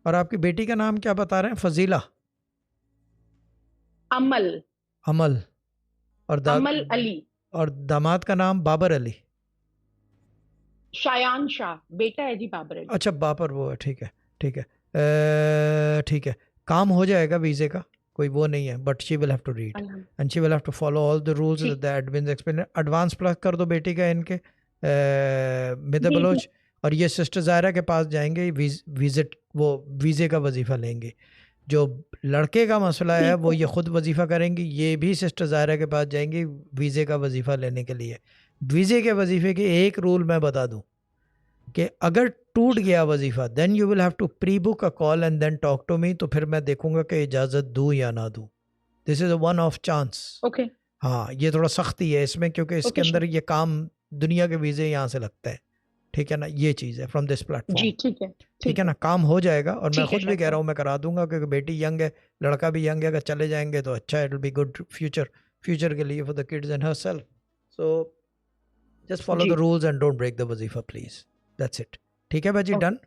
और आपकी बेटी का नाम क्या बता रहे हैं? फजीला, अमल, अमल, और अमल अली, और दामाद का नाम बाबर अली। शायान शाह, बेटा है जी बाबर अली। अच्छा, बाबर वो है, ठीक है, ठीक है, ठीक है। काम हो जाएगा वीज़े का, कोई वो नहीं है, but she will have to read and she will have to follow all the rules ठीक, that admin explain. Advance plus कर दो बेटी का इनके मिड जी जी बलोच। और ये सिस्टर ज़ायरा के पास जाएंगे, विजिट, वो वीज़े का वजीफ़ा लेंगे। जो लड़के का मसला है ठीक वो है। ये खुद वजीफ़ा करेंगी, ये भी सिस्टर ज़ायरा के पास जाएंगी वीज़े का वजीफ़ा लेने के लिए। वीज़े के वजीफ़े के एक रूल मैं बता दूं कि अगर टूट गया वजीफ़ा, then you will have to pre book a call and then talk to me, तो फिर मैं देखूंगा कि इजाज़त दूं या ना दूं। This is a one of chance. Okay हाँ, ये थोड़ा सख्ती है इसमें, क्योंकि इसके ओके अंदर श्योर। ये काम दुनिया के वीज़े यहाँ से लगते हैं। ठीक है ना, ये चीज़ है फ्रॉम दिस प्लेटफॉर्म। जी ठीक है, ठीक है ठीक ना, है, काम हो जाएगा। और मैं ठीक है खुद भी शाह कह रहा साहब। हूँ, मैं करा दूंगा, क्योंकि बेटी यंग है, लड़का भी यंग है। अगर चले जाएंगे तो अच्छा है, it will be good future, future के लिए, for the kids and herself. So just follow the G rules and don't break the वजीफा प्लीज, दैट्स इट। ठीक है भाजी, ओके, डन।